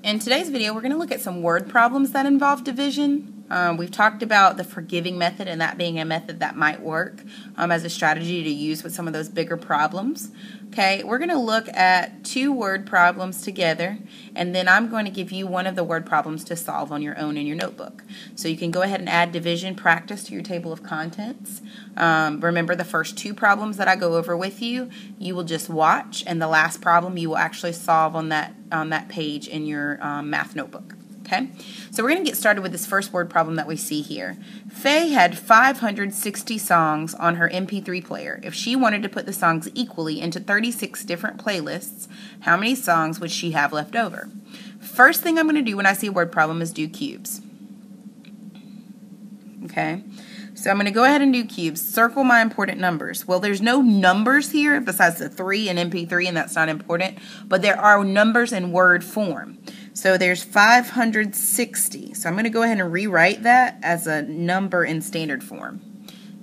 In today's video, we're going to look at some word problems that involve division. We've talked about the forgiving method and that being a method that might work as a strategy to use with some of those bigger problems. Okay, we're going to look at two word problems together, and then I'm going to give you one of the word problems to solve on your own in your notebook. So you can go ahead and add division practice to your table of contents. Remember, the first two problems that I go over with you, you will just watch, and the last problem you will actually solve on that page in your math notebook. Okay, so we're going to get started with this first word problem that we see here. Faye had 560 songs on her MP3 player. If she wanted to put the songs equally into 36 different playlists, how many songs would she have left over? First thing I'm going to do when I see a word problem is do cubes. Okay, so I'm going to go ahead and do cubes. Circle my important numbers. Well, there's no numbers here besides the 3 in MP3, and that's not important, but there are numbers in word form. So there's 560. So I'm going to go ahead and rewrite that as a number in standard form.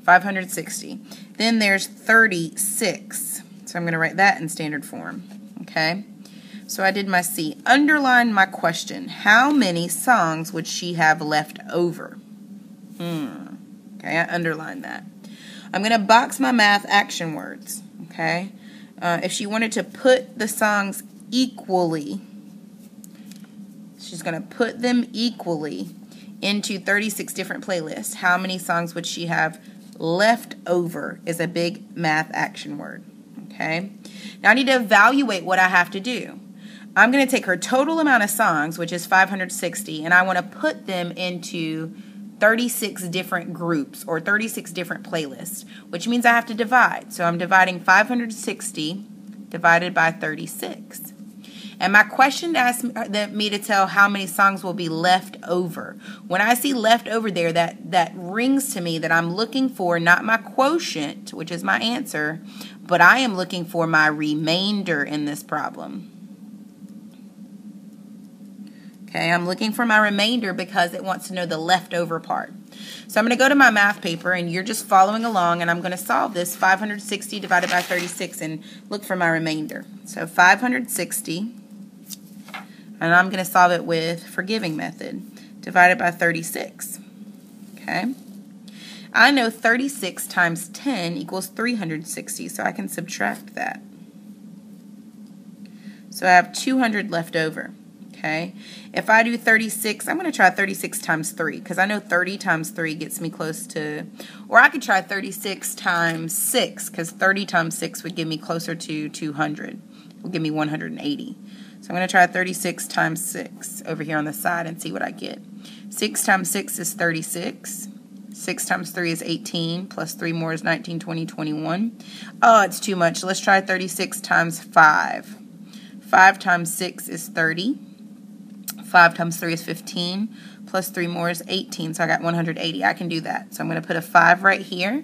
560. Then there's 36. So I'm going to write that in standard form. Okay. So I did my C. Underline my question. How many songs would she have left over? Okay, I underlined that. I'm going to box my math action words. Okay. If she wanted to put the songs equally, she's going to put them equally into 36 different playlists. How many songs would she have left over is a big math action word. Okay. Now I need to evaluate what I have to do. I'm going to take her total amount of songs, which is 560, and I want to put them into 36 different groups or 36 different playlists, which means I have to divide. So I'm dividing 560 divided by 36. And my question asks me to tell how many songs will be left over. When I see left over there, that rings to me that I'm looking for not my quotient, which is my answer, but I am looking for my remainder in this problem. Okay, I'm looking for my remainder because it wants to know the leftover part. So I'm going to go to my math paper, and you're just following along, and I'm going to solve this 560 divided by 36 and look for my remainder. So 560. And I'm going to solve it with forgiving method, divided by 36. Okay. I know 36 times 10 equals 360, so I can subtract that. So I have 200 left over. Okay. If I do 36, I'm going to try 36 times 3, because I know 30 times 3 gets me close to, or I could try 36 times 6, because 30 times 6 would give me closer to 200. It would give me 180. So I'm going to try 36 times 6 over here on the side and see what I get. 6 times 6 is 36. 6 times 3 is 18, plus 3 more is 19, 20, 21. Oh, it's too much. Let's try 36 times 5. 5 times 6 is 30. 5 times 3 is 15, plus 3 more is 18, so I got 180. I can do that. So I'm going to put a 5 right here.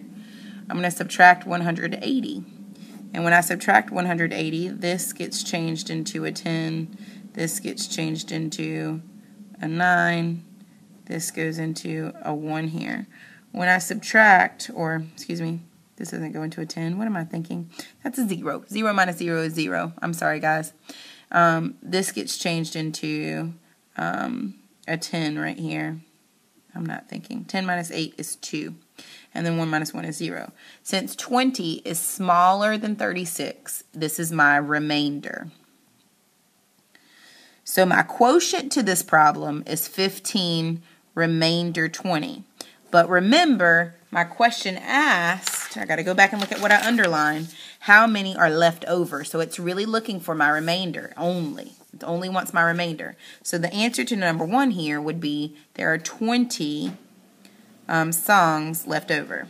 I'm going to subtract 180. And when I subtract 180, this gets changed into a 10. This gets changed into a 9. This goes into a 1 here. When I subtract, or excuse me, this doesn't go into a 10. What am I thinking? That's a 0. 0 minus 0 is 0. I'm sorry, guys. This gets changed into a 10 right here. I'm not thinking. 10 minus 8 is 2. And then 1 minus 1 is 0. Since 20 is smaller than 36, this is my remainder. So my quotient to this problem is 15, remainder 20. But remember, my question asked, I got to go back and look at what I underlined, how many are left over. So it's really looking for my remainder only. It only wants my remainder. So the answer to number 1 here would be there are 20 songs left over.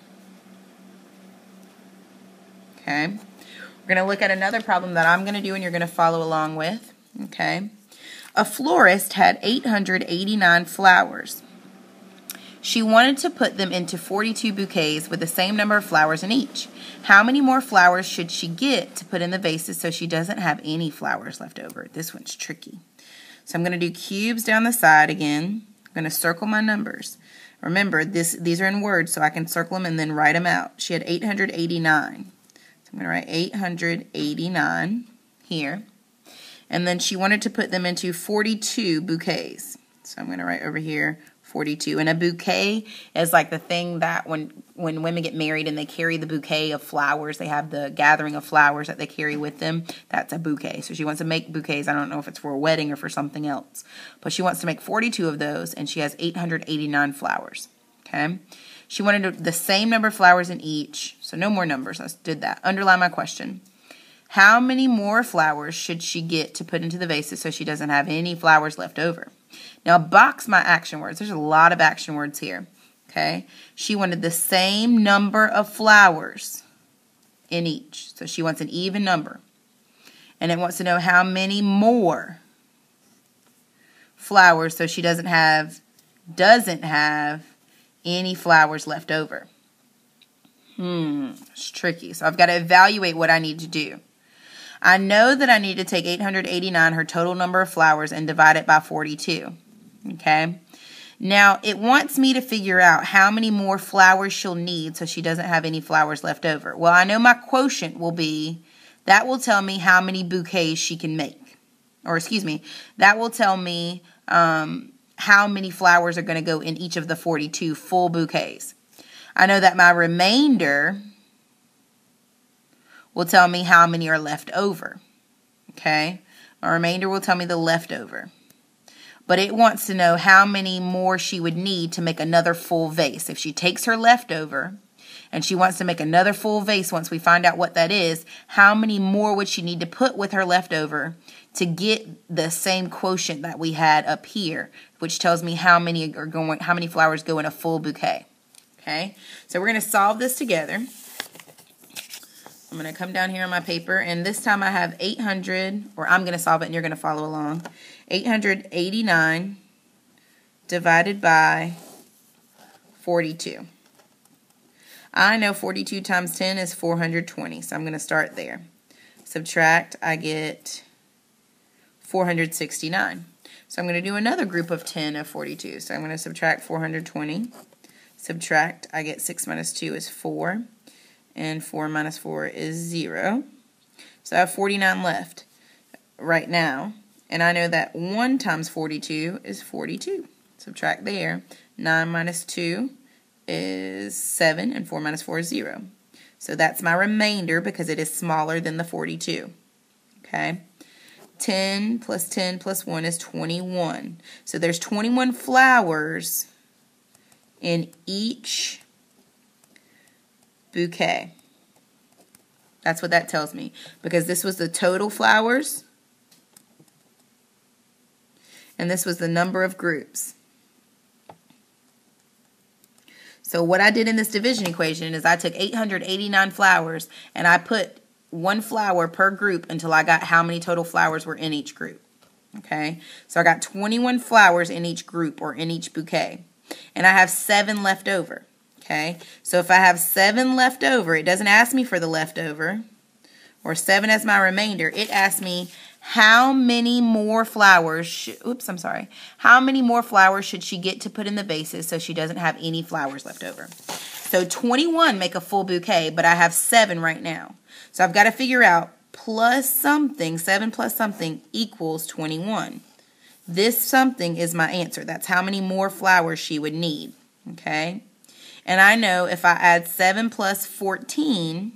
Okay. We're going to look at another problem that I'm going to do and you're going to follow along with. Okay. A florist had 889 flowers. She wanted to put them into 42 bouquets with the same number of flowers in each. How many more flowers should she get to put in the vases so she doesn't have any flowers left over? This one's tricky. So I'm going to do cubes down the side again. I'm going to circle my numbers. Remember, these are in words, so I can circle them and then write them out. She had 889. So I'm going to write 889 here. And then she wanted to put them into 42 bouquets. So I'm going to write over here 42. And a bouquet is like the thing that when women get married and they carry the bouquet of flowers, they have the gathering of flowers that they carry with them. That's a bouquet. So she wants to make bouquets. I don't know if it's for a wedding or for something else. But she wants to make 42 of those, and she has 889 flowers. Okay? She wanted the same number of flowers in each. So no more numbers. I did that. Underline my question. How many more flowers should she get to put into the vases so she doesn't have any flowers left over? Now, box my action words. There's a lot of action words here. Okay? She wanted the same number of flowers in each. So she wants an even number. And it wants to know how many more flowers so she doesn't have any flowers left over. It's tricky. So I've got to evaluate what I need to do. I know that I need to take 889, her total number of flowers, and divide it by 42. Okay? Now, it wants me to figure out how many more flowers she'll need so she doesn't have any flowers left over. Well, I know my quotient will be, that will tell me how many bouquets she can make. Or, excuse me, that will tell me how many flowers are going to go in each of the 42 full bouquets. I know that my remainder will tell me how many are left over. Okay? My remainder will tell me the leftover. But it wants to know how many more she would need to make another full vase. If she takes her leftover and she wants to make another full vase once we find out what that is, how many more would she need to put with her leftover to get the same quotient that we had up here, which tells me how many flowers go in a full bouquet. Okay? So we're going to solve this together. I'm going to come down here on my paper, and this time I have 800, or I'm going to solve it and you're going to follow along. 889 divided by 42. I know 42 times 10 is 420, so I'm going to start there. Subtract, I get 469. So I'm going to do another group of 10 of 42. So I'm going to subtract 420. Subtract, I get 6 minus 2 is 4. And 4 minus 4 is 0. So I have 49 left right now. And I know that 1 times 42 is 42. Subtract there. 9 minus 2 is 7. And 4 minus 4 is 0. So that's my remainder because it is smaller than the 42. Okay? 10 plus 10 plus 1 is 21. So there's 21 flowers in each bouquet. That's what that tells me, because this was the total flowers and this was the number of groups. So what I did in this division equation is I took 889 flowers and I put 1 flower per group until I got how many total flowers were in each group. Okay, so I got 21 flowers in each group or in each bouquet, and I have 7 left over. Okay, so if I have 7 left over, it doesn't ask me for the leftover or 7 as my remainder. It asks me how many more flowers, how many more flowers should she get to put in the vases so she doesn't have any flowers left over. So 21 make a full bouquet, but I have 7 right now. So I've got to figure out plus something, 7 plus something equals 21. This something is my answer. That's how many more flowers she would need. Okay? And I know if I add 7 plus 14,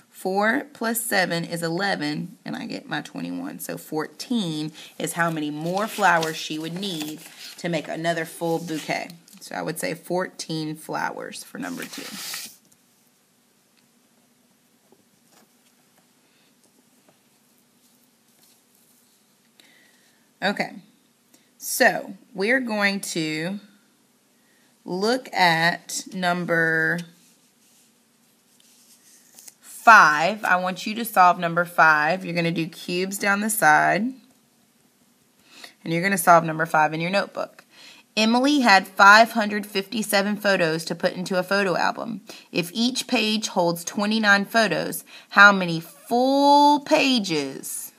4 plus 7 is 11, and I get my 21. So 14 is how many more flowers she would need to make another full bouquet. So I would say 14 flowers for number 2. Okay. So we're going to look at number 5. I want you to solve number 5. You're going to do cubes down the side, and you're going to solve number 5 in your notebook. Emily had 557 photos to put into a photo album. If each page holds 29 photos, how many full pages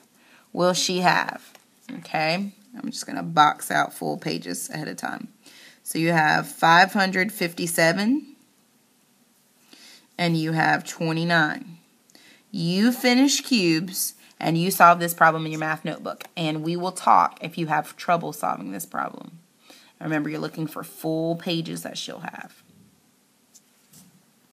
will she have? Okay. I'm just going to box out full pages ahead of time. So you have 557 and you have 29. you finish cubes, and you solve this problem in your math notebook. And we will talk if you have trouble solving this problem. Remember, you're looking for full pages that she'll have.